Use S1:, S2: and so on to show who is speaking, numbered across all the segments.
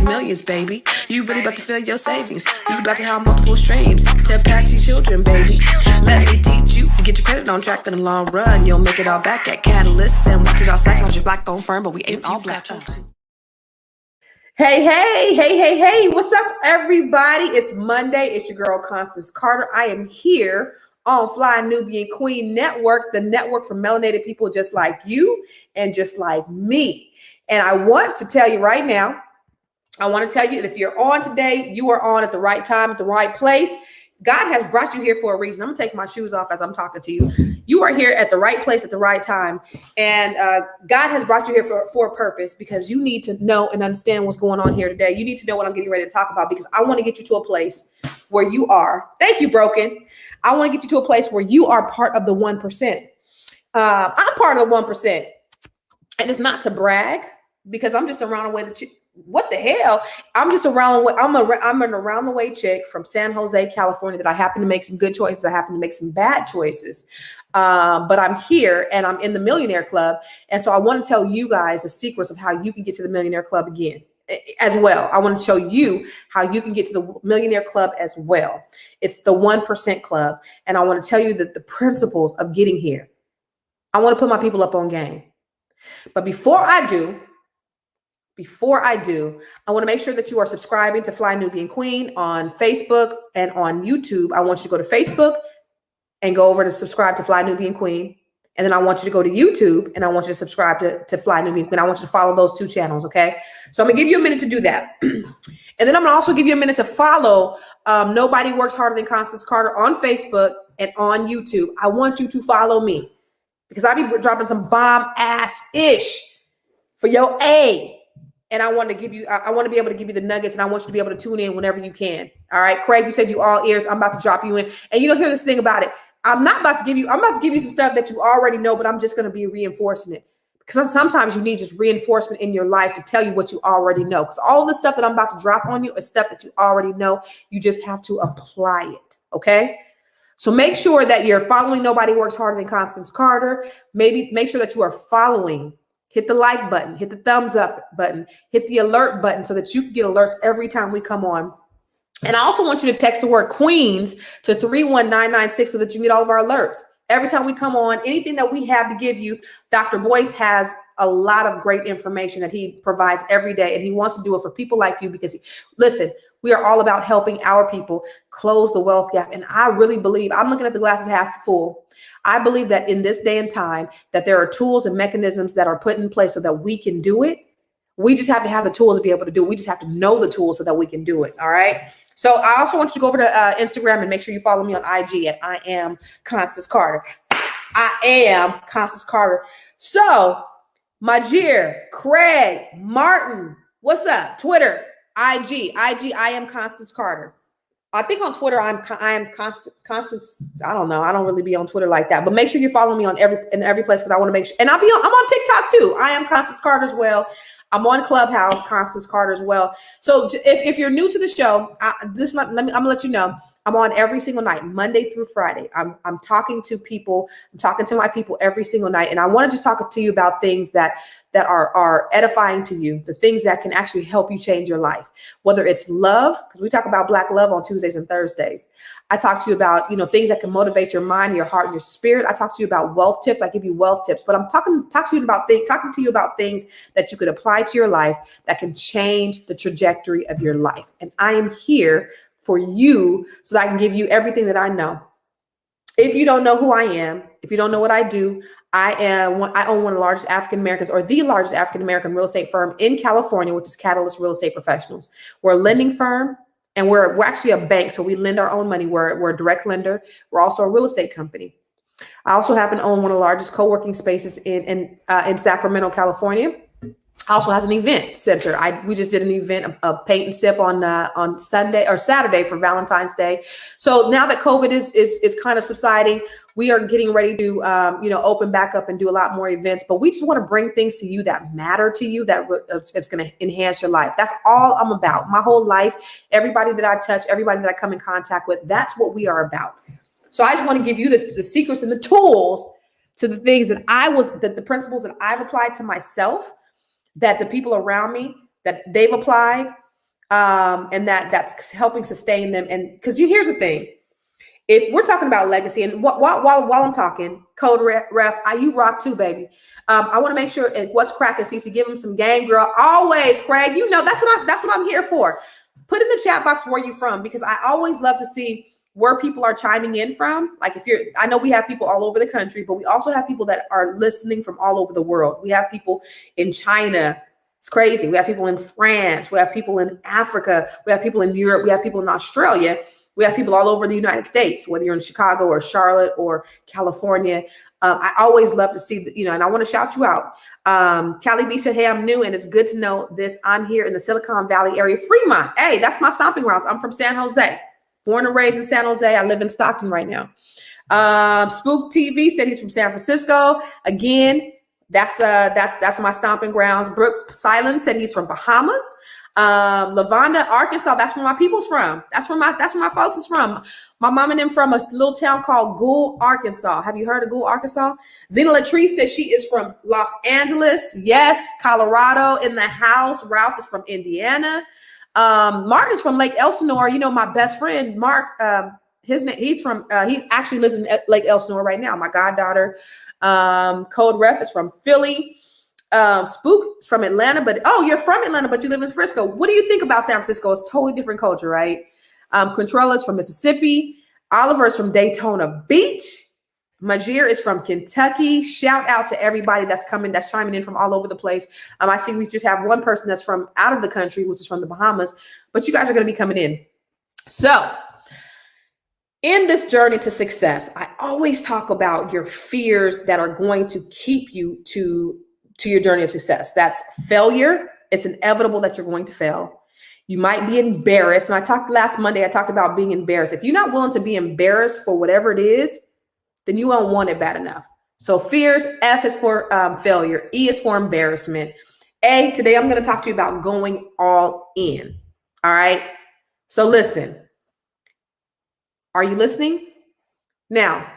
S1: millions, baby. You really about to fill your savings. You about to have multiple streams to pass your children, baby. Let me teach you. Get your credit on track in the long run. You'll make it all back at Catalyst. And watch it all cycle on your black owned firm, but we ain't all black.
S2: Hey, what's up, everybody? It's Monday. It's your girl, Constance Carter. I am here on Fly Nubian Queen Network, the network for melanated people just like you and just like me. And I want to tell you right now, if you're on today, you are on at the right time, at the right place. God has brought you here for a reason. I'm gonna take my shoes off as I'm talking to you. You are here at the right place at the right time. And God has brought you here for a purpose, because you need to know and understand what's going on here today. You need to know what I'm getting ready to talk about, because I want to get you to a place where you are. Thank you, Broken. I want to get you to a place where you are part of the 1%. I'm part of the 1%. And it's not to brag, because I'm just around the way that what the hell? I'm just around. I'm an around the way chick from San Jose, California, that I happen to make some good choices. I happen to make some bad choices. But I'm here and I'm in the Millionaire Club. And so I want to tell you guys the secrets of how you can get to the Millionaire Club again as well. I want to show you how you can get to the Millionaire Club as well. It's the 1% Club. And I want to tell you that the principles of getting here. I want to put my people up on game. But before I do, I want to make sure that you are subscribing to Fly Nubian Queen on Facebook and on YouTube. I want you to go to Facebook and go over to subscribe to Fly Nubian Queen. And then I want you to go to YouTube and I want you to subscribe to Fly Nubian Queen. I want you to follow those two channels, okay? So I'm going to give you a minute to do that. And then I'm going to also give you a minute to follow Nobody Works Harder Than Constance Carter on Facebook and on YouTube. I want you to follow me, because I be dropping some bomb-ass-ish for your A. And I want to give you, I want to be able to give you the nuggets, and I want you to be able to tune in whenever you can. All right, Craig, you said you all ears. I'm about to drop you in. And here's this thing about it. I'm about to give you some stuff that you already know, but I'm just going to be reinforcing it. Because sometimes you need just reinforcement in your life to tell you what you already know. Because all the stuff that I'm about to drop on you is stuff that you already know. You just have to apply it. Okay. So make sure that you're following Nobody Works Harder Than Constance Carter. Maybe make sure that you are following. Hit the like button, hit the thumbs up button, hit the alert button so that you can get alerts every time we come on. And I also want you to text the word Queens to 31996 so that you get all of our alerts. Every time we come on, anything that we have to give you, Dr. Boyce has a lot of great information that he provides every day. And he wants to do it for people like you, because listen, we are all about helping our people close the wealth gap. And I really believe, I'm looking at the glasses half full. I believe that in this day and time that there are tools and mechanisms that are put in place so that we can do it. We just have to have the tools to be able to do it. We just have to know the tools so that we can do it. All right. So I also want you to go over to Instagram and make sure you follow me on IG at I am Constance Carter. I am Constance Carter. So my dear Craig Martin, what's up? Twitter, IG, I am Constance Carter. I think on Twitter, I am Constance. I don't know. I don't really be on Twitter like that, but make sure you follow me on every place, because I want to make sure. And I'm on TikTok too. I am Constance Carter as well. I'm on Clubhouse, Constance Carter as well. So if you're new to the show, I'm gonna let you know. I'm on every single night, Monday through Friday. I'm talking to people. I'm talking to my people every single night. And I want to just talk to you about things that are edifying to you, the things that can actually help you change your life, whether it's love, because we talk about Black love on Tuesdays and Thursdays. I talk to you about, things that can motivate your mind, your heart, and your spirit. I talk to you about wealth tips. I give you wealth tips, but I'm talking to you about things that you could apply to your life that can change the trajectory of your life. And I am here for you so that I can give you everything that I know. If you don't know who I am, if you don't know what I do, I own one of the largest African Americans, or the largest African American real estate firm in California, which is Catalyst Real Estate Professionals. We're a lending firm, and we're actually a bank, so we lend our own money. We're a direct lender. We're also a real estate company. I also happen to own one of the largest co-working spaces in Sacramento, California. Also has an event center. We just did an event, a paint and sip on Sunday or Saturday for Valentine's Day. So now that COVID is kind of subsiding, we are getting ready to open back up and do a lot more events. But we just want to bring things to you that matter to you, that it's going to enhance your life. That's all I'm about. My whole life, everybody that I touch, everybody that I come in contact with, that's what we are about. So I just want to give you the secrets and the tools to the things that the principles that I've applied to myself, that the people around me, that they've applied, And that's helping sustain them. And because here's the thing. If we're talking about legacy, and while I'm talking, Code Ref, you rock too, baby. I want to make sure. And what's cracking, Cece? Give them some game, girl. Always, Craig. You know that's what I'm here for. Put in the chat box where you're from, because I always love to see where people are chiming in from. Like I know we have people all over the country, but we also have people that are listening from all over the world. We have people in China. It's crazy. We have people in France. We have people in Africa. We have people in Europe. We have people in Australia. We have people all over the United States, whether you're in Chicago or Charlotte or California. I always love to see, and I want to shout you out. Callie B said, hey, I'm new and it's good to know this. I'm here in the Silicon Valley area, Fremont. Hey, that's my stomping grounds. I'm from San Jose, born and raised in San Jose. I live in Stockton right now. Spook TV said he's from San Francisco. Again, that's my stomping grounds. Brooke Silence said he's from Bahamas. Lavanda, Arkansas. That's where my people's from. That's where my folks is from. My mom and them from a little town called Gould, Arkansas. Have you heard of Gould, Arkansas? Zena Latrice says she is from Los Angeles. Yes, Colorado in the house. Ralph is from Indiana. Martin is from Lake Elsinore. My best friend Mark. He actually lives in Lake Elsinore right now. My goddaughter. Code Ref is from Philly. Spook is from Atlanta, but you're from Atlanta, but you live in Frisco. What do you think about San Francisco? It's totally different culture, right? Controlla is from Mississippi. Oliver is from Daytona Beach. Majir is from Kentucky. Shout out to everybody that's chiming in from all over the place. I see we just have one person that's from out of the country, which is from the Bahamas, but you guys are going to be coming in. So in this journey to success, I always talk about your fears that are going to keep you to your journey of success. That's failure. It's inevitable that you're going to fail. You might be embarrassed. And last Monday, I talked about being embarrassed. If you're not willing to be embarrassed for whatever it is, then you don't want it bad enough. So fears, F is for failure. E is for embarrassment. A, today I'm going to talk to you about going all in. All right. So listen, are you listening? Now,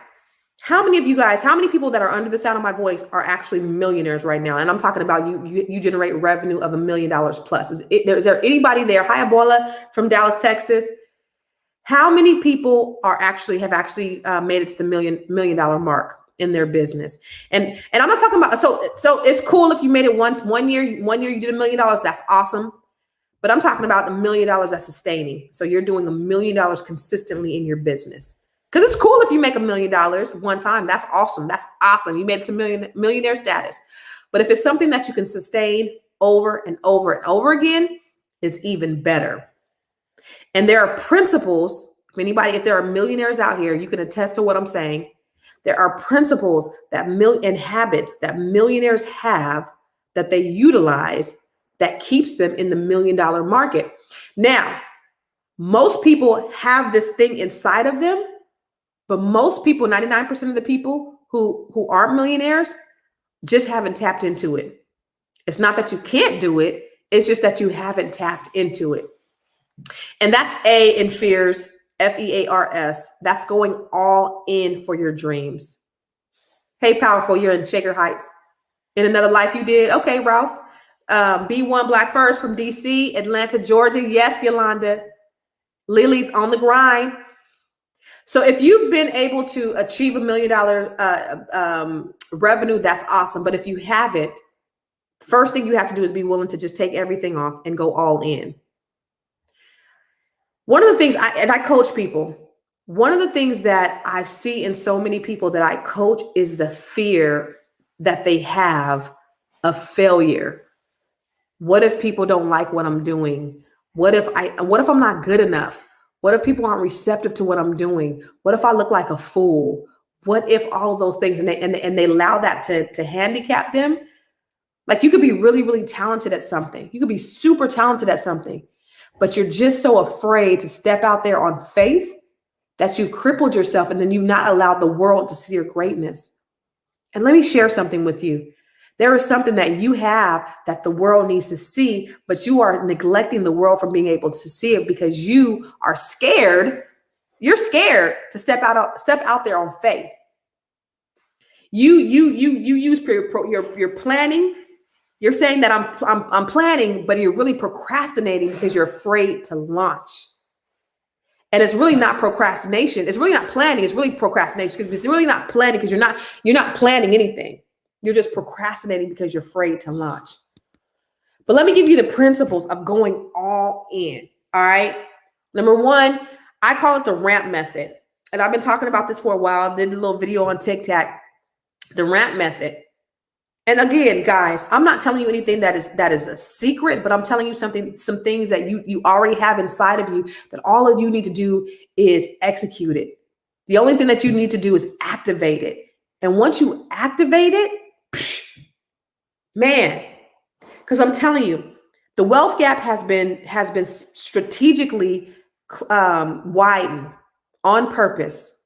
S2: how many people that are under the sound of my voice are actually millionaires right now? And I'm talking about you generate revenue of $1 million plus. Is there anybody there? Hi, Ebola from Dallas, Texas. How many people have actually made it to the $1 million mark in their business? And I'm not talking about, so it's cool if you made it one year you did $1 million. That's awesome. But I'm talking about $1 million that's sustaining. So you're doing $1 million consistently in your business. Because it's cool if you make $1 million one time. That's awesome. That's awesome. You made it to millionaire status. But if it's something that you can sustain over and over and over again, it's even better. And there are principles. If there are millionaires out here, you can attest to what I'm saying. There are principles and habits that millionaires have that they utilize that keeps them in the $1 million market. Now, most people have this thing inside of them. But most people, 99% of the people who aren't millionaires, just haven't tapped into it. It's not that you can't do it. It's just that you haven't tapped into it. And that's A in fears, F-E-A-R-S. That's going all in for your dreams. Hey, Powerful, you're in Shaker Heights. In another life you did? Okay, Ralph. B1 Black First from DC, Atlanta, Georgia. Yes, Yolanda. Lily's on the grind. So if you've been able to achieve $1 million revenue, that's awesome. But if you haven't, the first thing you have to do is be willing to just take everything off and go all in. One of the things I coach people, one of the things that I see in so many people that I coach is the fear that they have of failure. What if people don't like what I'm doing? What if I'm not good enough? What if people aren't receptive to what I'm doing? What if I look like a fool? What if all of those things, and they allow that to handicap them? Like, you could be really, really talented at something. You could be super talented at something, but you're just so afraid to step out there on faith that you've crippled yourself, and then you've not allowed the world to see your greatness. And let me share something with you. There is something that you have that the world needs to see, but you are neglecting the world from being able to see it because you are scared. You're scared to step out there on faith. You use your planning, You're saying that I'm planning, but you're really procrastinating because you're afraid to launch. And it's really not procrastination. It's really not planning. It's really procrastination because it's really not planning because you're not planning anything. You're just procrastinating because you're afraid to launch. But let me give you the principles of going all in. All right. Number one, I call it the ramp method. And I've been talking about this for a while. I did a little video on TikTok, the ramp method. And again, guys, I'm not telling you anything that is a secret, but I'm telling you some things that you already have inside of you that all of you need to do is execute it. The only thing that you need to do is activate it. And once you activate it, man, because I'm telling you, the wealth gap has been strategically widened on purpose.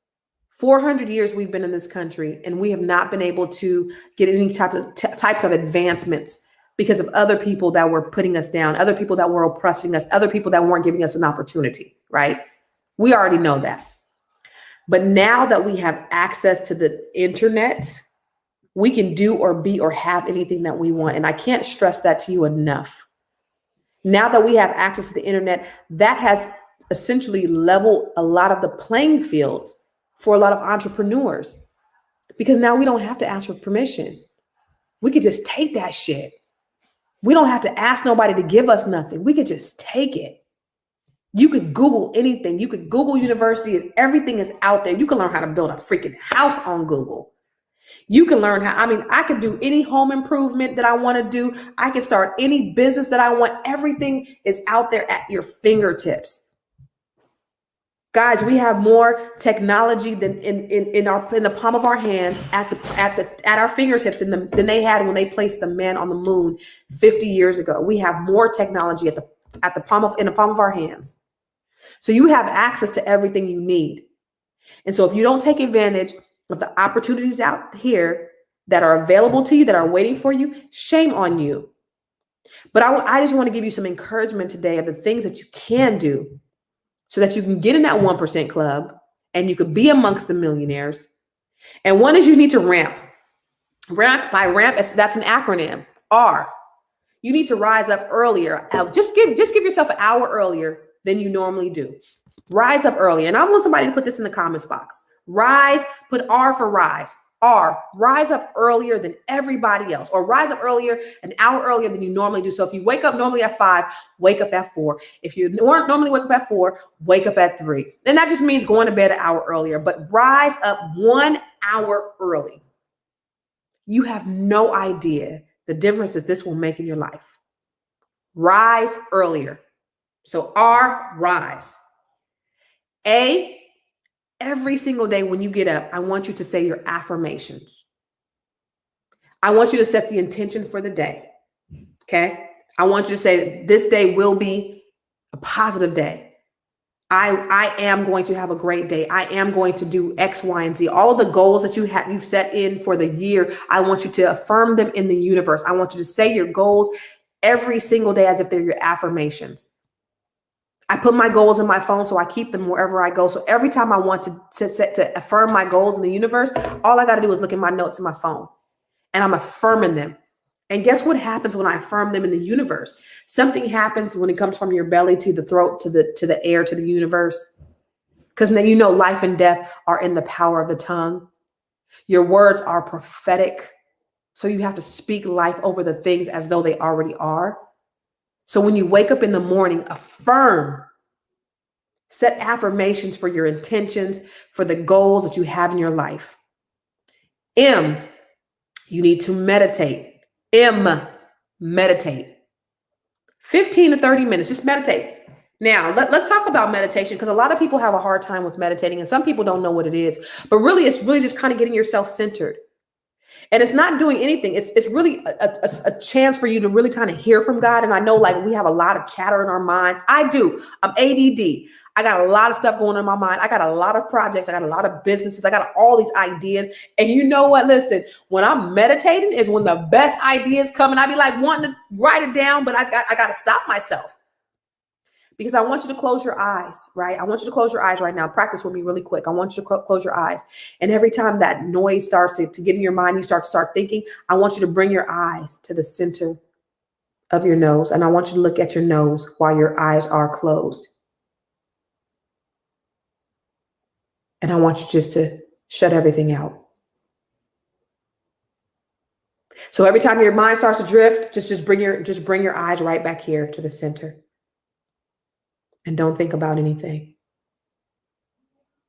S2: 400 years we've been in this country, and we have not been able to get any types of advancements because of other people that were putting us down, other people that were oppressing us, other people that weren't giving us an opportunity, right? We already know that. But now that we have access to the internet, we can do or be or have anything that we want. And I can't stress that to you enough. Now that we have access to the internet, that has essentially leveled a lot of the playing fields for a lot of entrepreneurs, because now we don't have to ask for permission. We could just take that shit. We don't have to ask nobody to give us nothing. We could just take it. You could Google anything. You could Google university and everything is out there. You can learn how to build a freaking house on Google. You can learn I could do any home improvement that I want to do. I can start any business that I want. Everything is out there at your fingertips. Guys, we have more technology than in the palm of our hands at our fingertips than they had when they placed the man on the moon 50 years ago. We have more technology in the palm of our hands. So you have access to everything you need. And so if you don't take advantage of the opportunities out here that are available to you, that are waiting for you, shame on you. But I just want to give you some encouragement today of the things that you can do, so that you can get in that 1% club and you could be amongst the millionaires. And one is you need to ramp. Ramp, that's an acronym. R. You need to rise up earlier. Just give yourself an hour earlier than you normally do. Rise up earlier. And I want somebody to put this in the comments box. Rise, put R for rise. R, rise up earlier than everybody else, or rise up earlier, an hour earlier than you normally do. So if you wake up normally at 5, wake up at 4. If you weren't normally wake up at 4, wake up at 3. Then that just means going to bed an hour earlier, but rise up 1 hour early. You have no idea the difference that this will make in your life. Rise earlier. So R, rise. A, every single day when you get up, I want you to say your affirmations. I want you to set the intention for the day. Okay. I want you to say this day will be a positive day. I am going to have a great day. I am going to do X, Y, and Z. All of the goals that you've set in for the year, I want you to affirm them in the universe. I want you to say your goals every single day as if they're your affirmations. I put my goals in my phone, so I keep them wherever I go. So every time I want to affirm my goals in the universe, all I got to do is look at my notes in my phone, and I'm affirming them. And guess what happens when I affirm them in the universe? Something happens when it comes from your belly to the throat, to the air, to the universe. Because then you know life and death are in the power of the tongue. Your words are prophetic. So you have to speak life over the things as though they already are. So when you wake up in the morning, affirm, set affirmations for your intentions, for the goals that you have in your life. M, you need to meditate. M, meditate. 15 to 30 minutes, just meditate. Now, let's talk about meditation, because a lot of people have a hard time with meditating and some people don't know what it is, but really, it's really just kind of getting yourself centered. And it's not doing anything. It's really a chance for you to really kind of hear from God. And I know, like, we have a lot of chatter in our minds. I do. I'm ADD. I got a lot of stuff going on in my mind. I got a lot of projects. I got a lot of businesses. I got all these ideas. And you know what? Listen, when I'm meditating is when the best ideas come. And I be like wanting to write it down, but I got to stop myself. Because I want you to close your eyes, right? I want you to close your eyes right now. Practice with me really quick. I want you to close your eyes. And every time that noise starts to get in your mind, you start thinking, I want you to bring your eyes to the center of your nose, and I want you to look at your nose while your eyes are closed. And I want you just to shut everything out. So every time your mind starts to drift, just bring your eyes right back here to the center. And don't think about anything.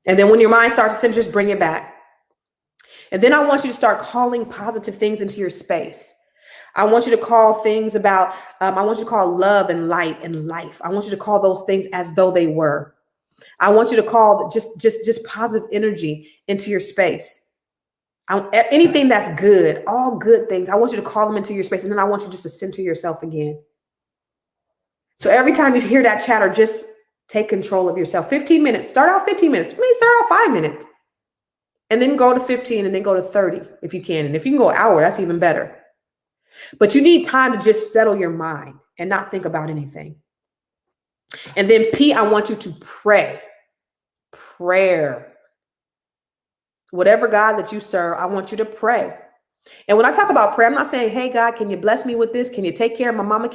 S2: And then when your mind starts to center, just bring it back. And then I want you to start calling positive things into your space. I want you to call things about, I want you to call love and light and life. I want you to call those things as though they were. I want you to call just positive energy into your space. Anything that's good, all good things, I want you to call them into your space. And then I want you just to center yourself again. So every time you hear that chatter, just take control of yourself. 15 minutes, start out 15 minutes. Maybe start out 5 minutes. And then go to 15 and then go to 30 if you can. And if you can go an hour, that's even better. But you need time to just settle your mind and not think about anything. And then P, I want you to pray. Prayer. Whatever God that you serve, I want you to pray. And when I talk about prayer, I'm not saying, hey, God, can you bless me with this? Can you take care of my mama?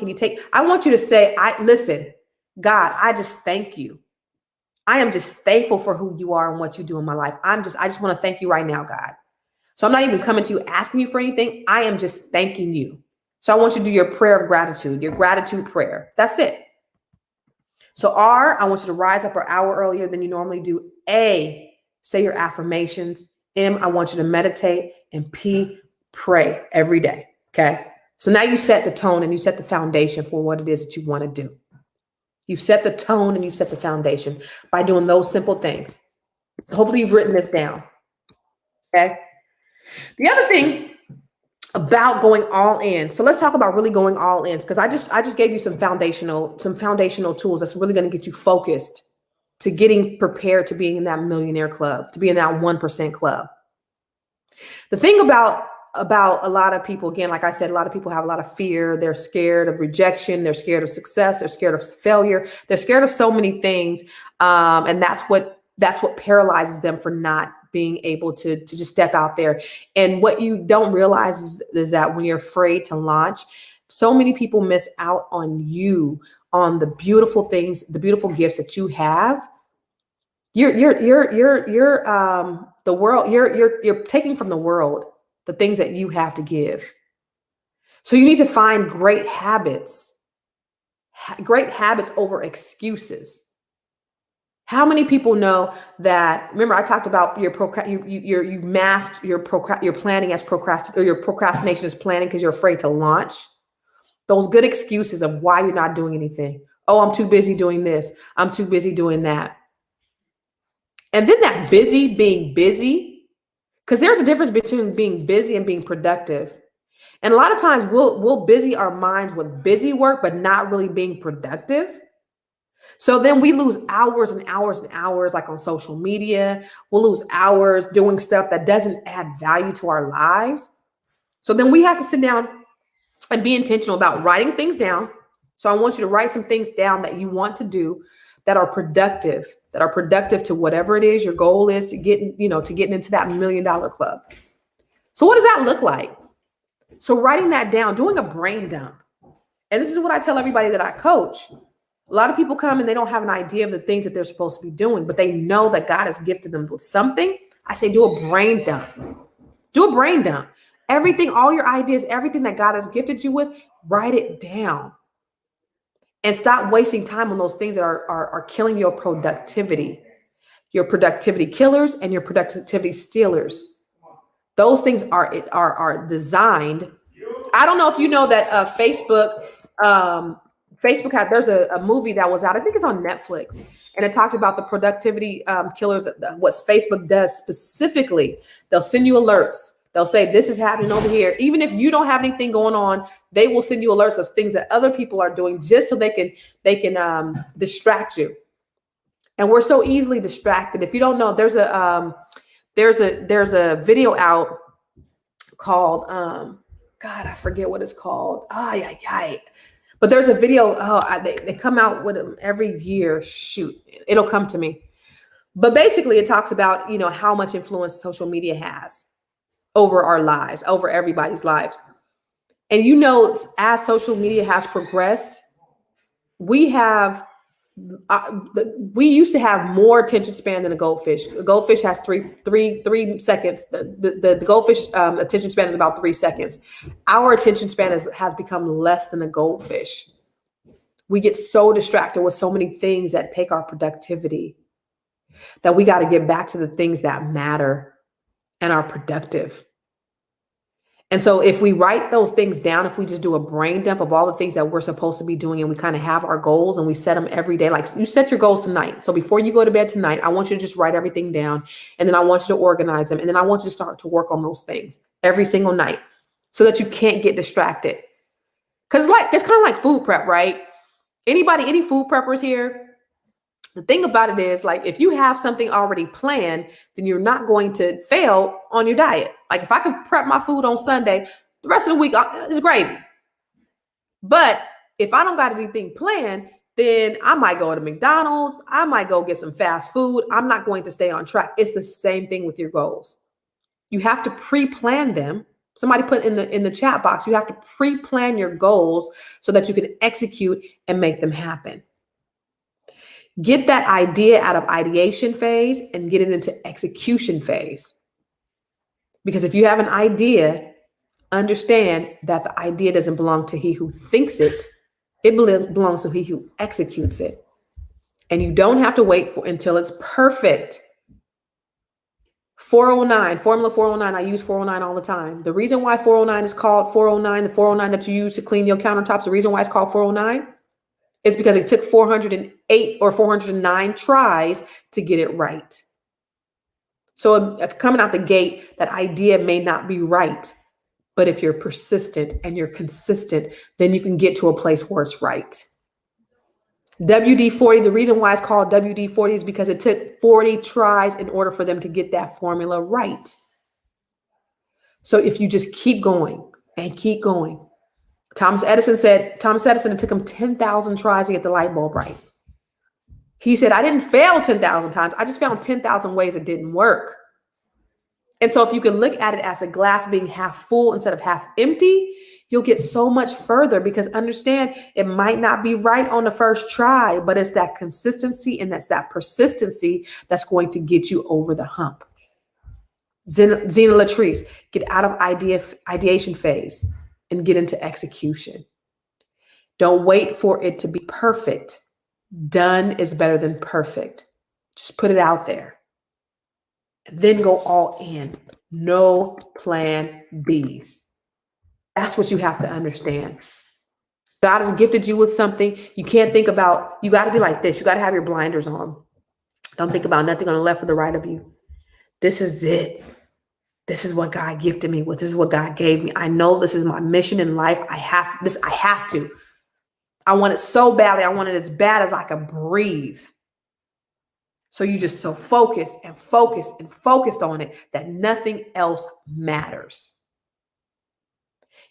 S2: I want you to say, listen, God, I just thank you. I am just thankful for who you are and what you do in my life. I just want to thank you right now, God. So I'm not even coming to you asking you for anything. I am just thanking you. So I want you to do your prayer of gratitude, your gratitude prayer. That's it. So R, I want you to rise up an hour earlier than you normally do. A, say your affirmations. M, I want you to meditate. And P, pray every day. Okay. So now you set the tone and you set the foundation for what it is that you want to do. You've set the tone and you've set the foundation by doing those simple things. So hopefully you've written this down. Okay. The other thing about going all in. So let's talk about really going all in, because I just gave you some foundational tools that's really going to get you focused to getting prepared to being in that millionaire club, to be in that 1% club. The thing about a lot of people, again, like I said, a lot of people have a lot of fear. They're scared of rejection. They're scared of success. They're scared of failure. They're scared of so many things. And that's what paralyzes them for not being able to just step out there. And what you don't realize is that when you're afraid to launch, so many people miss out on you, on the beautiful things, the beautiful gifts that you have. You're the world. You're taking from the world the things that you have to give. So you need to find great habits over excuses. How many people know that? Remember, I talked about you've masked your planning as procrastination, or your procrastination is planning because you're afraid to launch. Those good excuses of why you're not doing anything. Oh, I'm too busy doing this. I'm too busy doing that. And then that being busy, because there's a difference between being busy and being productive. And a lot of times we'll busy our minds with busy work, but not really being productive. So then we lose hours and hours and hours, like on social media. We'll lose hours doing stuff that doesn't add value to our lives. So then we have to sit down and be intentional about writing things down. So I want you to write some things down that you want to do that are productive to whatever it is your goal is to getting into that $1 million club. So what does that look like? So writing that down, doing a brain dump. And this is what I tell everybody that I coach. A lot of people come and they don't have an idea of the things that they're supposed to be doing, but they know that God has gifted them with something. I say, do a brain dump. Do a brain dump. Everything, all your ideas, everything that God has gifted you with, write it down. And stop wasting time on those things that are killing your productivity killers and your productivity stealers. Those things are designed. I don't know if you know that Facebook there's a movie that was out. I think it's on Netflix, and it talked about the productivity killers. What Facebook does specifically, they'll send you alerts. They'll say, this is happening over here. Even if you don't have anything going on, they will send you alerts of things that other people are doing just so they can distract you. And we're so easily distracted. If you don't know, there's a video out called, God, I forget what it's called. But there's a video. They come out with them every year. Shoot, it'll come to me. But basically it talks about, how much influence social media has over our lives, over everybody's lives. And you know, as social media has progressed, we have we used to have more attention span than a goldfish. A goldfish has three seconds. The goldfish attention span is about 3 seconds. Our attention span has become less than a goldfish. We get so distracted with so many things that take our productivity that we got to get back to the things that matter and are productive. And so if we write those things down, if we just do a brain dump of all the things that we're supposed to be doing, and we kind of have our goals and we set them every day, like you set your goals tonight. So before you go to bed tonight, I want you to just write everything down, and then I want you to organize them. And then I want you to start to work on those things every single night so that you can't get distracted. Because it's kind of like food prep, right? Any food preppers here? The thing about it is, like, if you have something already planned, then you're not going to fail on your diet. Like, if I could prep my food on Sunday, the rest of the week is gravy. But if I don't got anything planned, then I might go to McDonald's. I might go get some fast food. I'm not going to stay on track. It's the same thing with your goals. You have to pre-plan them. Somebody put in the chat box, you have to pre-plan your goals so that you can execute and make them happen. Get that idea out of ideation phase and get it into execution phase. Because if you have an idea, understand that the idea doesn't belong to he who thinks it. It belongs to he who executes it. And you don't have to wait until it's perfect. 409, formula 409. I use 409 all the time. The reason why 409 is called 409, the 409 that you use to clean your countertops, the reason why it's called 409, it's because it took 408 or 409 tries to get it right. So coming out the gate, that idea may not be right. But if you're persistent and you're consistent, then you can get to a place where it's right. WD-40, the reason why it's called WD-40 is because it took 40 tries in order for them to get that formula right. So if you just keep going and keep going. Thomas Edison, it took him 10,000 tries to get the light bulb right. He said, I didn't fail 10,000 times. I just found 10,000 ways it didn't work. And so if you can look at it as a glass being half full instead of half empty, you'll get so much further, because understand, it might not be right on the first try, but it's that consistency and that's that persistency that's going to get you over the hump. Zena Latrice, get out of ideation phase and get into execution. Don't wait for it to be perfect. Done is better than perfect. Just put it out there. And then go all in. No plan Bs. That's what you have to understand. God has gifted you with something. You can't think about, you got to be like this. You got to have your blinders on. Don't think about nothing on the left or the right of you. This is it. This is what God gifted me with. This is what God gave me. I know this is my mission in life. I have to. I want it so badly. I want it as bad as I can breathe. So you just so focused on it that nothing else matters.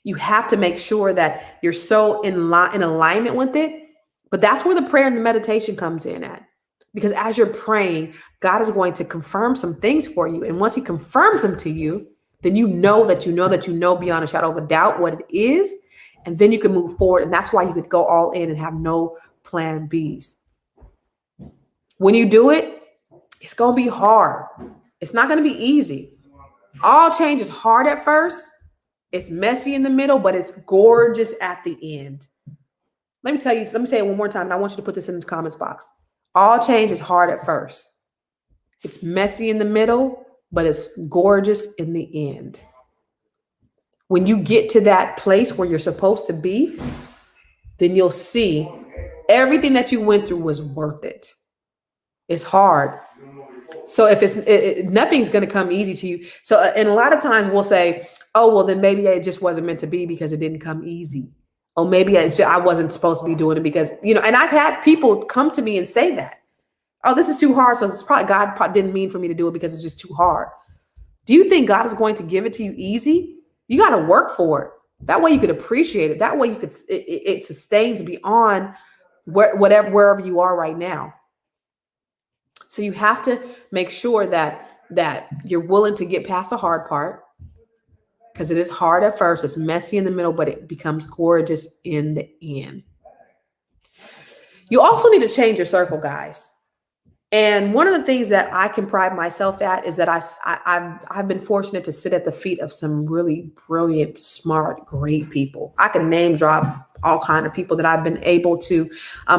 S2: You have to make sure that you're so in alignment with it. But that's where the prayer and the meditation comes in at. Because as you're praying, God is going to confirm some things for you. And once he confirms them to you, then you know beyond a shadow of a doubt what it is. And then you can move forward. And that's why you could go all in and have no plan Bs. When you do it, it's going to be hard. It's not going to be easy. All change is hard at first. It's messy in the middle, but it's gorgeous at the end. Let me say it one more time. And I want you to put this in the comments box. All change is hard at first. It's messy in the middle, but it's gorgeous in the end. When you get to that place where you're supposed to be, then you'll see everything that you went through was worth it. It's hard. So if nothing's going to come easy to you. So, and a lot of times we'll say, oh, well, then maybe it just wasn't meant to be because it didn't come easy. Or maybe I wasn't supposed to be doing it because, and I've had people come to me and say that, oh, this is too hard. So it's probably God didn't mean for me to do it because it's just too hard. Do you think God is going to give it to you easy? You got to work for it. That way you could appreciate it. That way it sustains beyond wherever you are right now. So you have to make sure that you're willing to get past the hard part. because it is hard at first. It's messy in the middle, but it becomes gorgeous in the end. You also need to change your circle, guys. And one of the things that I can pride myself at is that I've been fortunate to sit at the feet of some really brilliant, smart, great people. I can name drop all kinds of people that I've been able to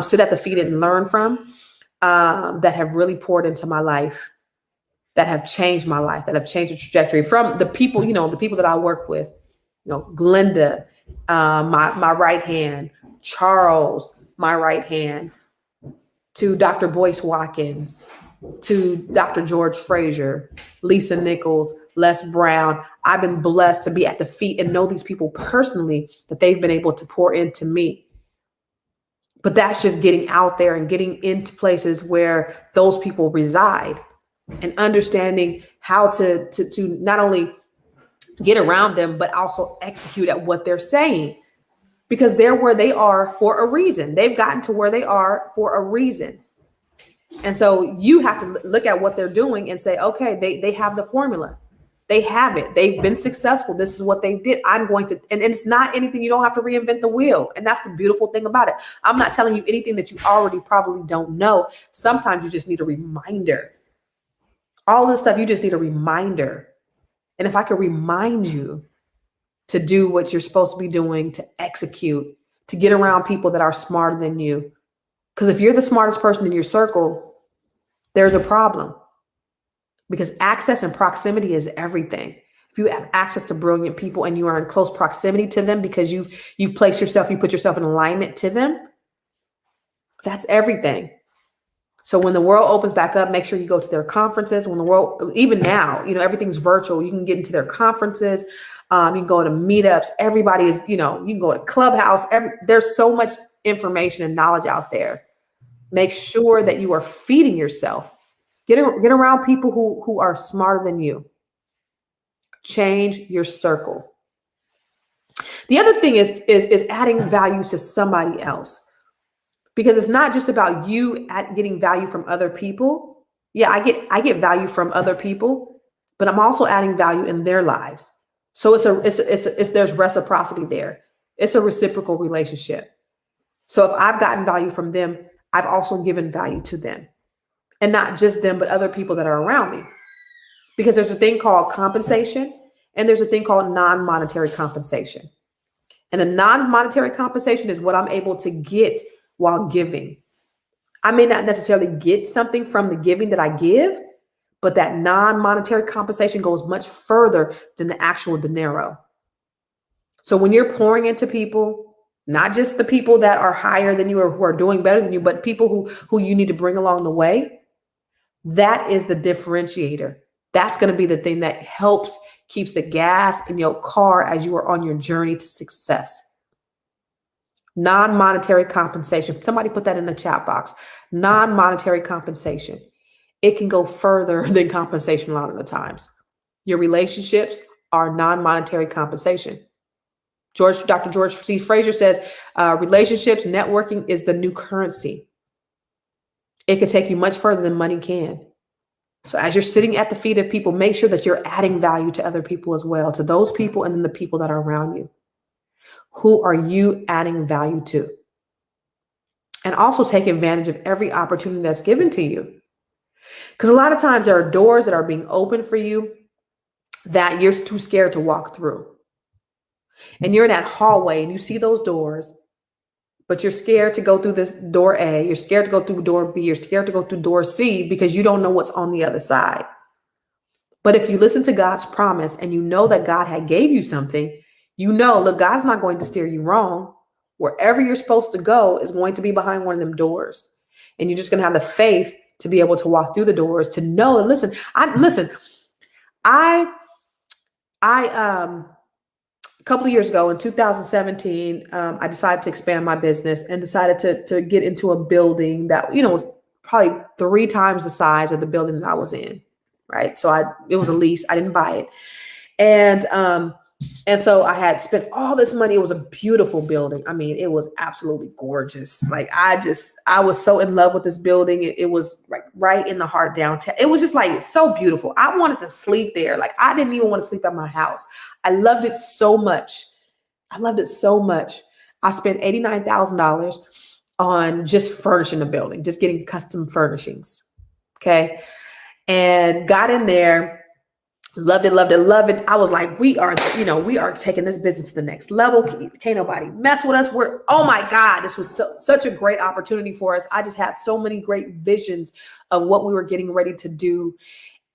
S2: sit at the feet and learn from, that have really poured into my life, that have changed my life, that have changed the trajectory from the people, the people that I work with, Glenda, my right hand, Charles, my right hand, to Dr. Boyce Watkins, to Dr. George Frazier, Lisa Nichols, Les Brown. I've been blessed to be at the feet and know these people personally, that they've been able to pour into me. But that's just getting out there and getting into places where those people reside and understanding how to not only get around them, but also execute at what they're saying. Because they're where they are for a reason. They've gotten to where they are for a reason. And so you have to look at what they're doing and say, okay, they have the formula. They have it. They've been successful. This is what they did. I'm going to, and it's not anything, you don't have to reinvent the wheel. And that's the beautiful thing about it. I'm not telling you anything that you already probably don't know. Sometimes you just need a reminder. All this stuff, you just need a reminder. And if I could remind you to do what you're supposed to be doing, to execute, to get around people that are smarter than you. Because if you're the smartest person in your circle, there's a problem. Because access and proximity is everything. If you have access to brilliant people and you are in close proximity to them because you've placed yourself, you put yourself in alignment to them, that's everything. So when the world opens back up, make sure you go to their conferences. When the world, even now, everything's virtual. You can get into their conferences. You can go to meetups. Everybody is, you can go to Clubhouse. There's so much information and knowledge out there. Make sure that you are feeding yourself. Get around people who are smarter than you. Change your circle. The other thing is adding value to somebody else. Because it's not just about you getting value from other people. Yeah, I get value from other people, but I'm also adding value in their lives. So there's reciprocity there. It's a reciprocal relationship. So if I've gotten value from them, I've also given value to them, and not just them, but other people that are around me. Because there's a thing called compensation, and there's a thing called non-monetary compensation. And the non-monetary compensation is what I'm able to get while giving. I may not necessarily get something from the giving that I give, but that non-monetary compensation goes much further than the actual dinero. So when you're pouring into people, not just the people that are higher than you or who are doing better than you, but people who you need to bring along the way, that is the differentiator. That's going to be the thing that keeps the gas in your car as you are on your journey to success. Non-monetary compensation. Somebody put that in the chat box. Non-monetary compensation. It can go further than compensation a lot of the times. Your relationships are non-monetary compensation. Dr. George C. Frazier says, relationships, networking is the new currency. It can take you much further than money can. So as you're sitting at the feet of people, make sure that you're adding value to other people as well, to those people and then the people that are around you. Who are you adding value to? And also take advantage of every opportunity that's given to you. Because a lot of times there are doors that are being opened for you that you're too scared to walk through. And you're in that hallway and you see those doors, but you're scared to go through this door A, you're scared to go through door B, you're scared to go through door C because you don't know what's on the other side. But if you listen to God's promise and you know that God had gave you something, look, God's not going to steer you wrong. Wherever you're supposed to go is going to be behind one of them doors. And you're just going to have the faith to be able to walk through the doors, to know and listen. A couple of years ago in 2017, I decided to expand my business and decided to get into a building that, was probably 3 times the size of the building that I was in. Right. So it was a lease. I didn't buy it. And so I had spent all this money. It was a beautiful building. I mean, it was absolutely gorgeous. Like I was so in love with this building. It was like right in the heart downtown. It was just like so beautiful. I wanted to sleep there. Like I didn't even want to sleep at my house. I loved it so much. I loved it so much. I spent $89,000 on just furnishing the building, just getting custom furnishings. Okay. And got in there. Loved it, loved it, loved it. I was like, we are taking this business to the next level. Can't nobody mess with us. Oh my God, this was such a great opportunity for us. I just had so many great visions of what we were getting ready to do.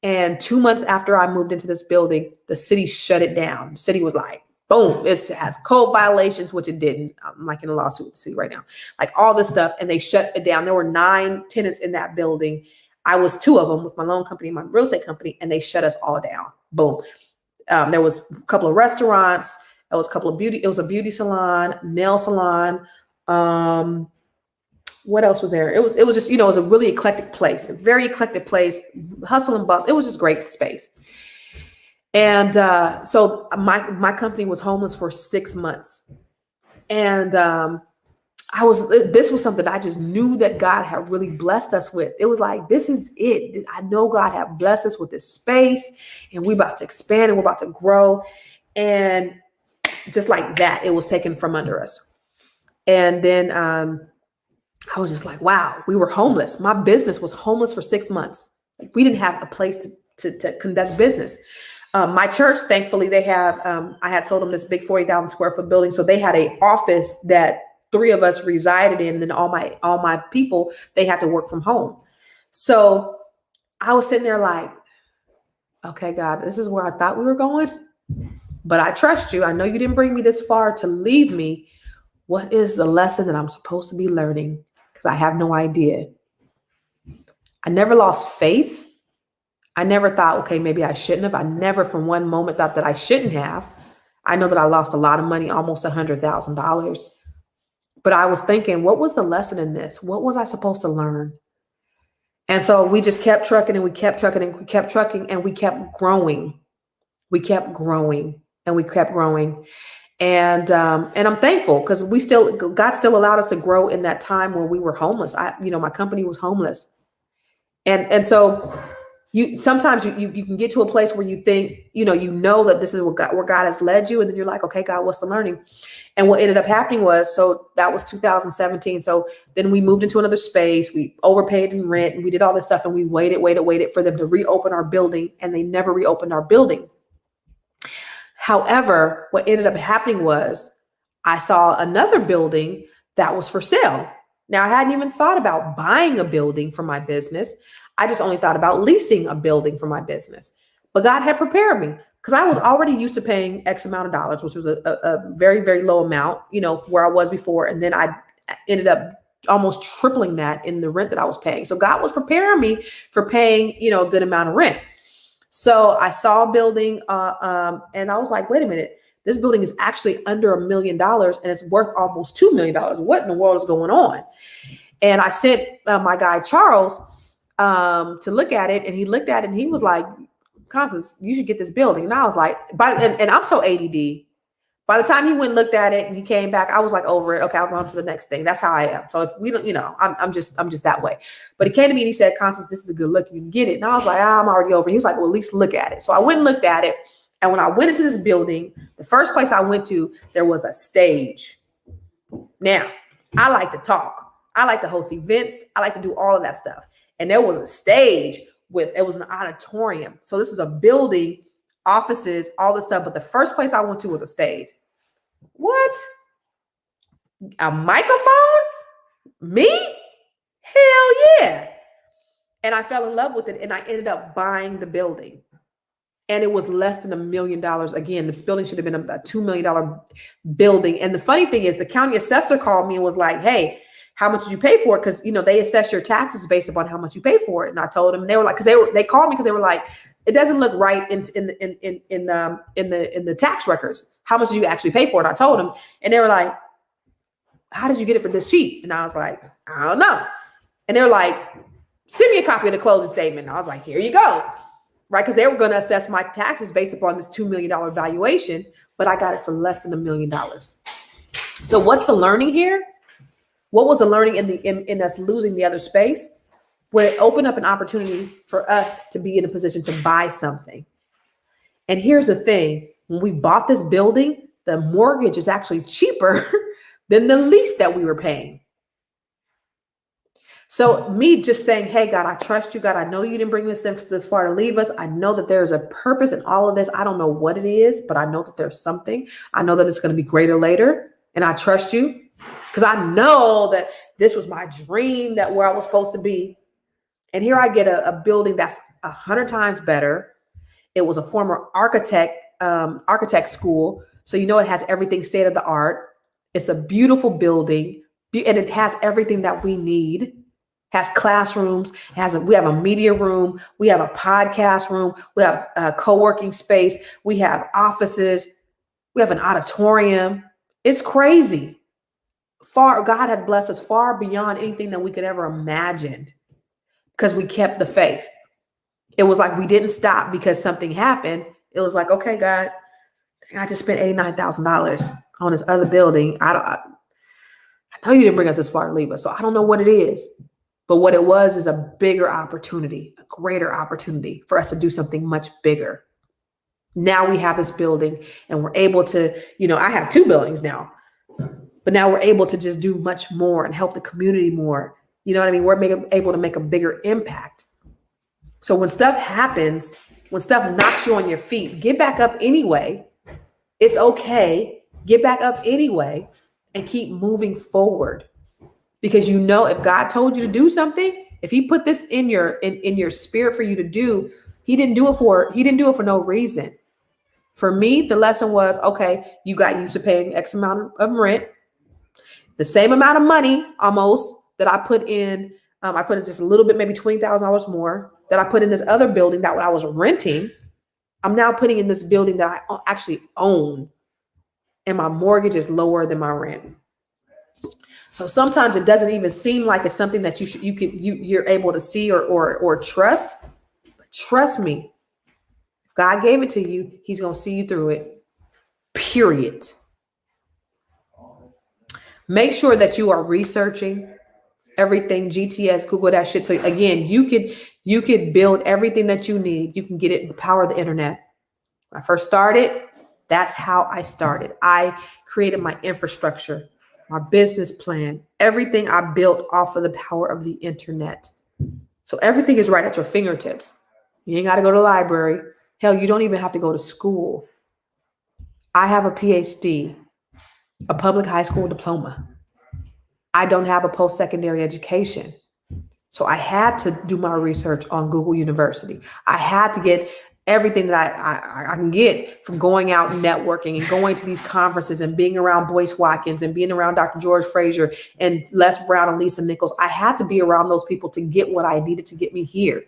S2: And 2 months after I moved into this building, the city shut it down. The city was like, boom, it has code violations, which it didn't. I'm like in a lawsuit with the city right now, like all this stuff. And they shut it down. There were 9 tenants in that building. I was 2 of them with my loan company, my real estate company, and they shut us all down. Boom. There was a couple of restaurants. There was a couple of it was a beauty salon, nail salon. What else was there? It was just, it was a really eclectic place, a very eclectic place, hustle and bustle. It was just great space. And so my company was homeless for 6 months. And this was something I just knew that God had really blessed us with. It was like, this is it. I know God had blessed us with this space and we're about to expand and we're about to grow. And just like that, it was taken from under us. And then I was just like, wow, we were homeless. My business was homeless for 6 months. Like, we didn't have a place to conduct business. My church, thankfully, they have, I had sold them this big 40,000 square foot building. So they had an office that 3 of us resided in, and then all my people, they had to work from home. So I was sitting there like, okay, God, this is where I thought we were going, but I trust you. I know you didn't bring me this far to leave me. What is the lesson that I'm supposed to be learning? Because I have no idea. I never lost faith. I never thought, okay, maybe I shouldn't have. I never from one moment thought that I shouldn't have. I know that I lost a lot of money, almost $100,000. But I was thinking, what was the lesson in this? What was I supposed to learn? And so we just kept trucking and we kept trucking and we kept trucking and we kept growing. We kept growing and we kept growing. And I'm thankful because God still allowed us to grow in that time where we were homeless. My company was homeless. And so sometimes you can get to a place where you think, that this is where God has led you. And then you're like, okay, God, what's the learning? And what ended up happening was, so that was 2017. So then we moved into another space. We overpaid in rent and we did all this stuff. And we waited for them to reopen our building. And they never reopened our building. However, what ended up happening was I saw another building that was for sale. Now, I hadn't even thought about buying a building for my business. I just only thought about leasing a building for my business. But God had prepared me because I was already used to paying X amount of dollars, which was a very, very low amount, where I was before. And then I ended up almost tripling that in the rent that I was paying. So God was preparing me for paying, a good amount of rent. So I saw a building and I was like, wait a minute, this building is actually under $1 million and it's worth almost $2 million. What in the world is going on? And I sent my guy, Charles, to look at it. And he looked at it and he was like, Constance, you should get this building. And I was like, and I'm so ADD. By the time he went and looked at it and he came back, I was like over it. Okay, I'll run to the next thing. That's how I am. So if we don't, I'm just that way. But he came to me and he said, Constance, this is a good look. You can get it. And I was like, I'm already over it. He was like, well, at least look at it. So I went and looked at it. And when I went into this building, the first place I went to, there was a stage. Now, I like to talk. I like to host events. I like to do all of that stuff. And there was a stage it was an auditorium. So this is a building, offices, all this stuff. But the first place I went to was a stage. What? A microphone? Me? Hell yeah. And I fell in love with it. And I ended up buying the building. And it was less than $1 million. Again, this building should have been a $2 million building. And the funny thing is the county assessor called me and was like, hey, how much did you pay for it? Because, they assess your taxes based upon how much you pay for it. And I told them, they were like, because they called me because they were like, it doesn't look right in the tax records. How much did you actually pay for it? I told them, and they were like, how did you get it for this cheap? And I was like, I don't know. And they were like, send me a copy of the closing statement. And I was like, here you go. Right. Because they were going to assess my taxes based upon this $2 million valuation, but I got it for less than $1 million. So what's the learning here? What was the learning in us losing the other space? where it opened up an opportunity for us to be in a position to buy something. And here's the thing, when we bought this building, the mortgage is actually cheaper than the lease that we were paying. So me just saying, hey, God, I trust you. God, I know you didn't bring this far to leave us. I know that there's a purpose in all of this. I don't know what it is, but I know that there's something. I know that it's going to be greater later. And I trust you because I know that this was my dream, that where I was supposed to be. And here I get a building that's 100 times better. It was a former architect school. So, it has everything state of the art. It's a beautiful building and it has everything that we need. Has classrooms, we have a media room, we have a podcast room, we have a co-working space, we have offices, we have an auditorium. It's crazy. God had blessed us far beyond anything that we could ever imagine because we kept the faith. It was like we didn't stop because something happened. It was like, okay, God, I just spent $89,000 on this other building. I know you didn't bring us this far to leave us, so I don't know what it is. But what it was is a bigger opportunity, a greater opportunity for us to do something much bigger. Now we have this building and we're able to, I have 2 buildings now, but now we're able to just do much more and help the community more. You know what I mean? We're able to make a bigger impact. So when stuff happens, when stuff knocks you on your feet, get back up anyway. It's okay. Get back up anyway and keep moving forward. Because if God told you to do something, if he put this in your spirit for you to do, he didn't do it for no reason. For me, the lesson was, okay, you got used to paying X amount of rent, the same amount of money almost that I put in. I put in just a little bit, maybe $20,000 more that I put in this other building that I was renting. I'm now putting in this building that I actually own, and my mortgage is lower than my rent. So sometimes it doesn't even seem like it's something that you're able to see or trust. But trust me, if God gave it to you, he's going to see you through it. Period. Make sure that you are researching everything, GTS, Google that shit. So again, you could build everything that you need. You can get it, the power of the internet. When I first started, that's how I started. I created my infrastructure, my business plan, everything I built off of the power of the internet. So everything is right at your fingertips. You ain't got to go to the library. Hell, you don't even have to go to school. I have a PhD, a public high school diploma. I don't have a post-secondary education. So I had to do my research on Google University. I had to get everything that I can get from going out and networking and going to these conferences and being around Boyce Watkins and being around Dr. George Fraser and Les Brown and Lisa Nichols. I had to be around those people to get what I needed to get me here.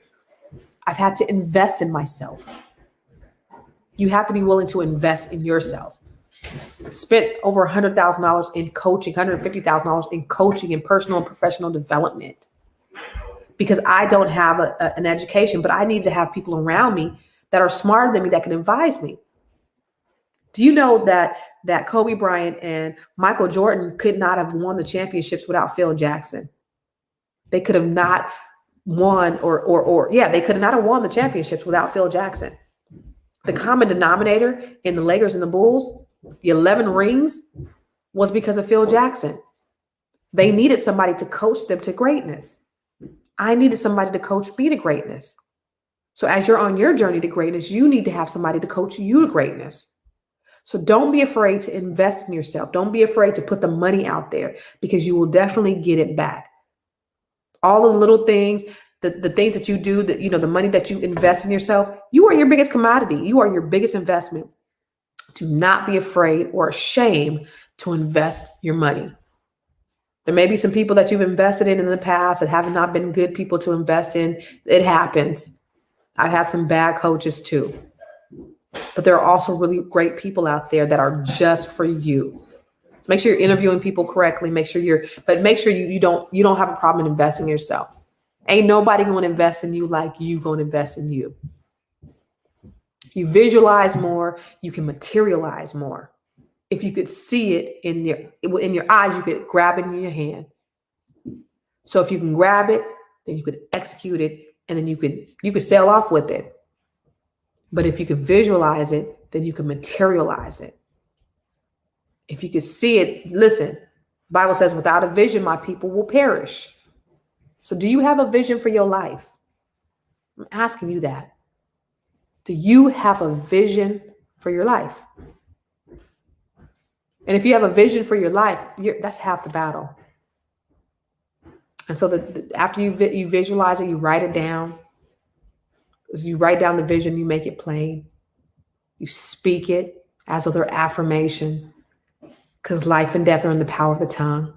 S2: I've had to invest in myself. You have to be willing to invest in yourself. Spent over $100,000 in coaching, $150,000 in coaching and personal and professional development because I don't have an education, but I need to have people around me that are smarter than me that can advise me. Do you know that Kobe Bryant and Michael Jordan could not have won the championships without Phil Jackson? They could have not won they could not have won the championships without Phil Jackson. The common denominator in the Lakers and the Bulls, the 11 rings, was because of Phil Jackson. They needed somebody to coach them to greatness. I needed somebody to coach me to greatness. So as you're on your journey to greatness, you need to have somebody to coach you to greatness. So don't be afraid to invest in yourself. Don't be afraid to put the money out there because you will definitely get it back. All of the little things, the things that you do, that the money that you invest in yourself, you are your biggest commodity. You are your biggest investment. Do not be afraid or ashamed to invest your money. There may be some people that you've invested in the past that have not been good people to invest in. It happens. I've had some bad coaches too. But there are also really great people out there that are just for you. Make sure you're interviewing people correctly. Make sure you don't have a problem in investing in yourself. Ain't nobody going to invest in you like you going to invest in you. If you visualize more, you can materialize more. If you could see it in your eyes, you could grab it in your hand. So if you can grab it, then you could execute it, and then you could sail off with it. But if you can visualize it, then you can materialize it. If you can see it, listen, the Bible says, without a vision, my people will perish. So do you have a vision for your life? I'm asking you that. Do you have a vision for your life? And if you have a vision for your life, that's half the battle. And so after you visualize it, you write it down. As you write down the vision, you make it plain. You speak it as though they're affirmations, because life and death are in the power of the tongue.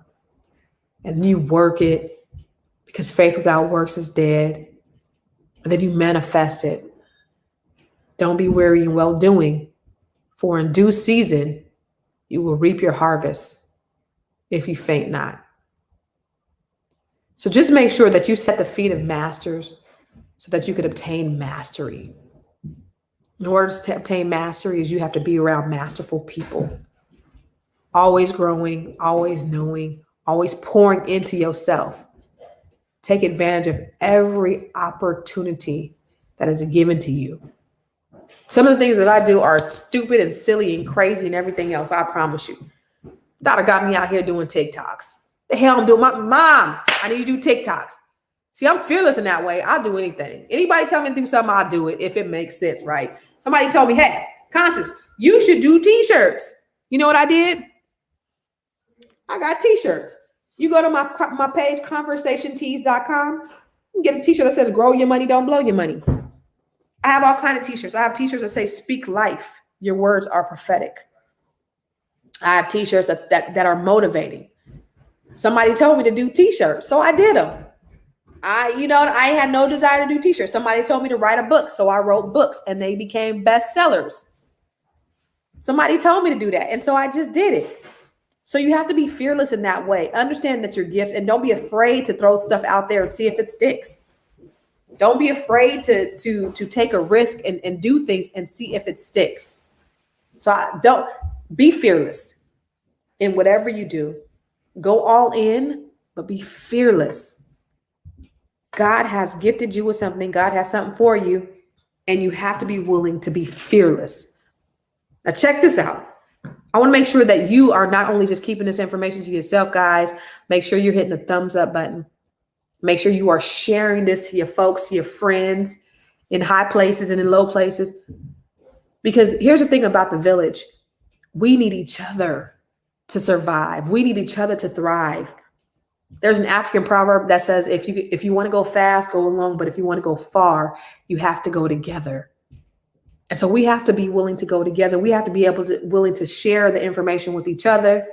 S2: And then you work it, because faith without works is dead. And then you manifest it. Don't be weary in well doing, for in due season you will reap your harvest if you faint not. So just make sure that you set the feet of masters so that you could obtain mastery. In order to obtain mastery, is you have to be around masterful people. Always growing, always knowing, always pouring into yourself. Take advantage of every opportunity that is given to you. Some of the things that I do are stupid and silly and crazy and everything else, I promise you. Daughter got me out here doing TikToks. The hell I'm doing? My mom, I need to do TikToks. See, I'm fearless in that way. I'll do anything. Anybody tell me to do something, I'll do it if it makes sense, right? Somebody told me, hey, Constance, you should do t-shirts. You know what I did? I got t-shirts. You go to my page, conversationtees.com, and get a t-shirt that says, grow your money, don't blow your money. I have all kinds of t-shirts. I have t-shirts that say, speak life. Your words are prophetic. I have t-shirts that are motivating. Somebody told me to do t-shirts, so I did them. I had no desire to do t-shirts. Somebody told me to write a book, so I wrote books, and they became bestsellers. Somebody told me to do that, and so I just did it. So you have to be fearless in that way. Understand that your gifts, and don't be afraid to throw stuff out there and see if it sticks. Don't be afraid to take a risk and do things and see if it sticks. So don't be fearless in whatever you do. Go all in, but be fearless. God has gifted you with something. God has something for you, and you have to be willing to be fearless. Now check this out. I want to make sure that you are not only just keeping this information to yourself, guys. Make sure you're hitting the thumbs up button. Make sure you are sharing this to your folks, to your friends, in high places and in low places. Because here's the thing about the village. We need each other to survive. We need each other to thrive. There's an African proverb that says, if you want to go fast, go alone. But if you want to go far, you have to go together. And so we have to be willing to go together. We have to be willing to share the information with each other.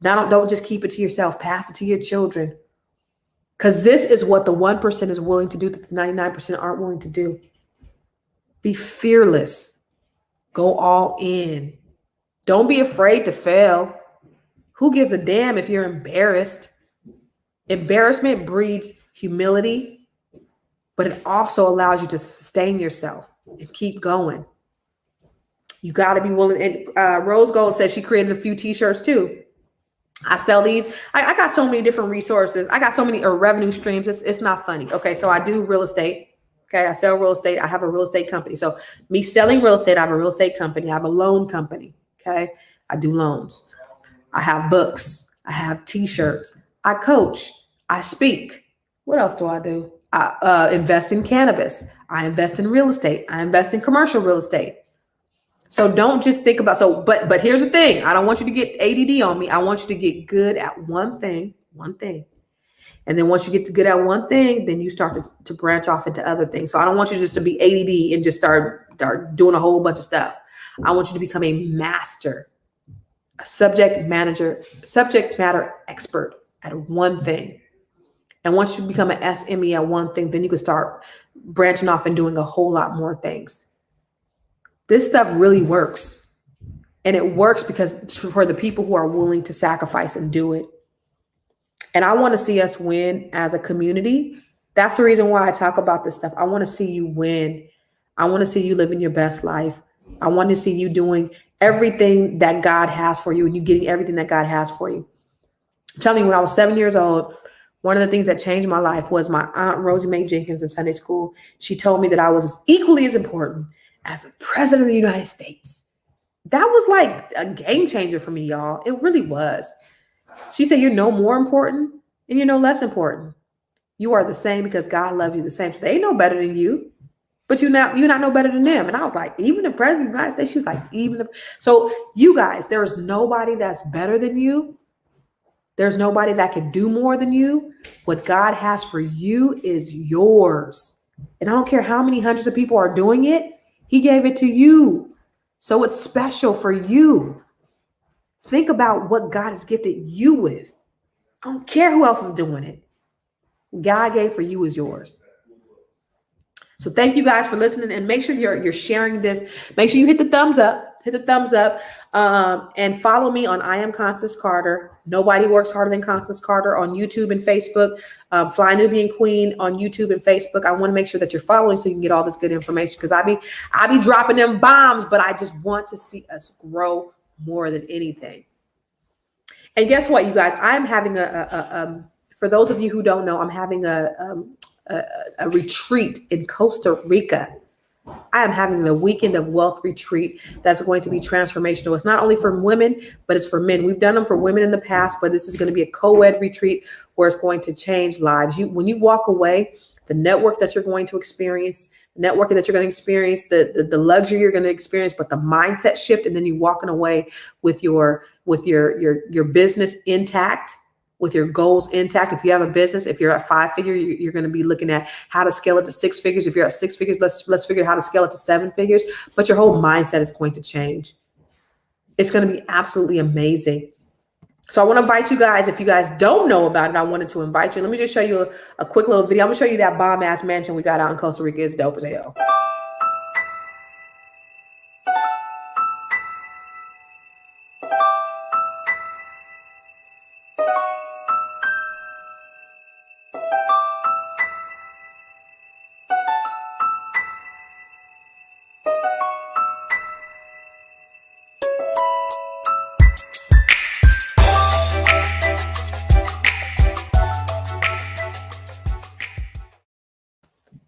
S2: Don't just keep it to yourself. Pass it to your children. Because this is what the 1% is willing to do that the 99% aren't willing to do. Be fearless. Go all in. Don't be afraid to fail. Who gives a damn if you're embarrassed? Embarrassment breeds humility, but it also allows you to sustain yourself and keep going. You got to be willing. And Rose Gold says she created a few t-shirts too. I sell these. I got so many different resources. I got so many revenue streams. It's not funny. Okay. So I do real estate. Okay. I sell real estate. I have a real estate company. So me selling real estate, I have a real estate company. I have a loan company. Okay. I do loans. I have books. I have t-shirts. I coach. I speak. What else do I do? I invest in cannabis. I invest in real estate. I invest in commercial real estate. So don't just think about, but here's the thing. I don't want you to get ADD on me. I want you to get good at one thing. And then once you get good at one thing, then you start to branch off into other things. So I don't want you just to be ADD and just start doing a whole bunch of stuff. I want you to become a master, a subject matter expert at one thing. And once you become an SME at one thing, then you can start branching off and doing a whole lot more things. This stuff really works. And it works because for the people who are willing to sacrifice and do it. And I want to see us win as a community. That's the reason why I talk about this stuff. I want to see you win. I want to see you living your best life. I want to see you doing everything that God has for you and you getting everything that God has for you. I'm telling you, when I was 7 years old, One of the things that changed my life was my aunt, Rosie Mae Jenkins, in Sunday school. She told me that I was equally as important as the president of the United States. That was like a game changer for me, y'all. It really was. She said, you're no more important and you're no less important. You are the same because God loves you the same. So they ain't no better than you, but you're not no better than them. And I was like, even the president of the United States, she was like, so you guys, there is nobody that's better than you. There's nobody that can do more than you. What God has for you is yours. And I don't care how many hundreds of people are doing it. He gave it to you. So it's special for you. Think about what God has gifted you with. I don't care who else is doing it. God gave for you is yours. So thank you guys for listening, and make sure you're sharing this. Make sure you hit the thumbs up. And follow me on I Am Constance Carter. Nobody works harder than Constance Carter on YouTube and Facebook. Fly Nubian Queen on YouTube and Facebook. I want to make sure that you're following so you can get all this good information, because I be dropping them bombs, but I just want to see us grow more than anything. And guess what, you guys? I'm having for those of you who don't know, I'm having a retreat in Costa Rica. I am having the Weekend of Wealth retreat that's going to be transformational. It's not only for women, but it's for men. We've done them for women in the past, but this is going to be a co-ed retreat where it's going to change lives. When you walk away, the network that you're going to experience, the luxury you're going to experience, but the mindset shift, and then you walking away with your business intact, with your goals intact. If you have a business, if you're at 5 figure, you're going to be looking at how to scale it to 6 figures. If you're at 6 figures, let's figure out how to scale it to 7 figures. But your whole mindset is going to change. It's going to be absolutely amazing. So I want to invite you guys. If you guys don't know about it, I wanted to invite you. Let me just show you a quick little video. I'm going to show you that bomb ass mansion we got out in Costa Rica. It's dope as hell.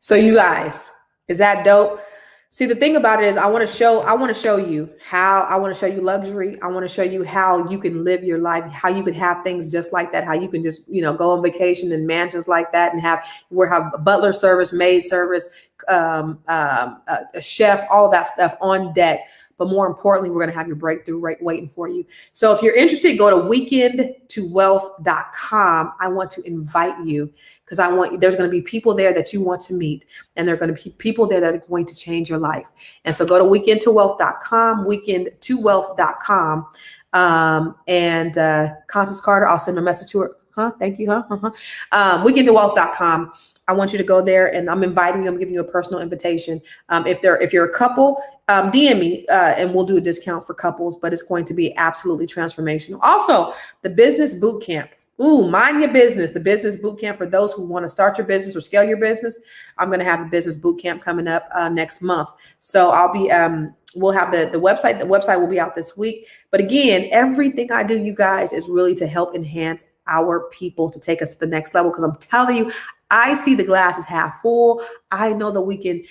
S2: So you guys, is that dope? See, the thing about it is I want to show you luxury. I want to show you how you can live your life, how you can have things just like that, how you can just, go on vacation in mansions like that and have butler service, maid service, a chef, all that stuff on deck. But more importantly, we're going to have your breakthrough waiting for you. So if you're interested, go to weekendtowealth.com. I want to invite you because there's going to be people there that you want to meet, and there are going to be people there that are going to change your life. And so go to weekendtowealth.com, weekendtowealth.com. And Constance Carter, I'll send a message to her. Thank you. Weekendtowealth.com. I want you to go there, and I'm inviting you. I'm giving you a personal invitation. If you're a couple, DM me and we'll do a discount for couples, but it's going to be absolutely transformational. Also, the business boot camp. Ooh, mind your business. The business boot camp for those who want to start your business or scale your business. I'm going to have a business boot camp coming up next month. So I'll be, we'll have the website. The website will be out this week. But again, everything I do, you guys, is really to help enhance our people to take us to the next level. Because I'm telling you, I see the glass is half full. I know that we can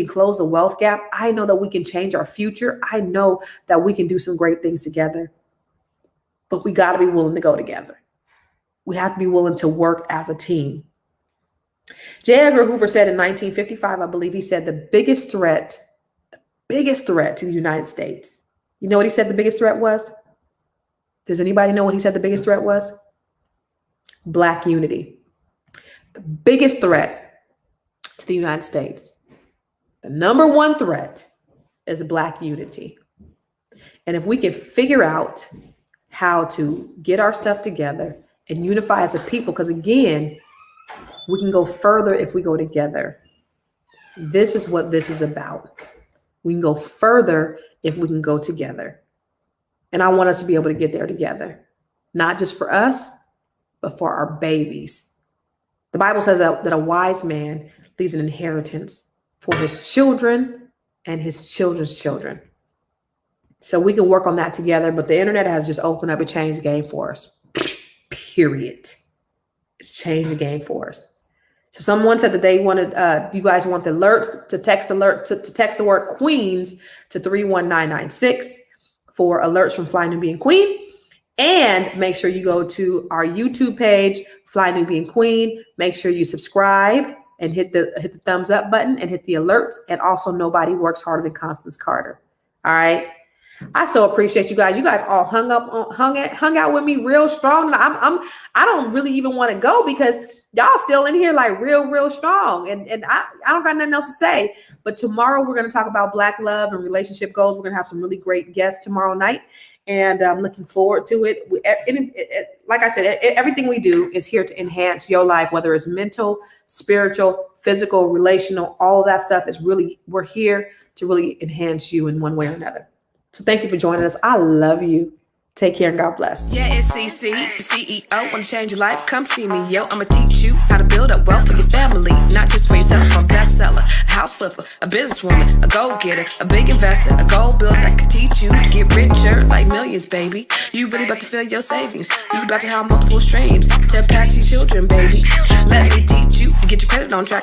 S2: close the wealth gap. I know that we can change our future. I know that we can do some great things together. But we got to be willing to go together. We have to be willing to work as a team. J. Edgar Hoover said in 1955, I believe he said, the biggest threat to the United States. You know what he said the biggest threat was? Does anybody know what he said the biggest threat was? Black unity. The biggest threat to the United States, the number one threat, is Black unity. And if we can figure out how to get our stuff together and unify as a people, because again, we can go further if we go together. This is what this is about. We can go further if we can go together. And I want us to be able to get there together, not just for us, but for our babies. The Bible says that a wise man leaves an inheritance for his children and his children's children. So we can work on that together. But the internet has just opened up and changed the game for us. Period. It's changed the game for us. So someone said that they wanted, you guys want the alerts to text the word Queens to 31996 for alerts from Fly Nubian Queen. And make sure you go to our YouTube page, Fly Nubian Queen. Make sure you subscribe and hit the thumbs up button and hit the alerts. And also, nobody works harder than Constance Carter. All right. I so appreciate you guys. You guys all hung out with me real strong. I don't really even want to go because y'all still in here like real strong. And I don't got nothing else to say. But tomorrow we're going to talk about Black love and relationship goals. We're going to have some really great guests tomorrow night. And I'm looking forward to it. Like I said, everything we do is here to enhance your life, whether it's mental, spiritual, physical, relational, all of that stuff is really, we're here to really enhance you in one way or another. So thank you for joining us. I love you. Take care and God bless.
S1: Yeah, it's CC, CEO. Want to change your life? Come see me, yo. I'ma teach you how to build up wealth for your family, not just for yourself. I'm a bestseller, a house flipper, a businesswoman, a go-getter, a big investor, a gold builder that can teach you to get richer like millions, baby. You really about to fill your savings. You about to have multiple streams to impact your children, baby. Let me teach you to get your credit on track.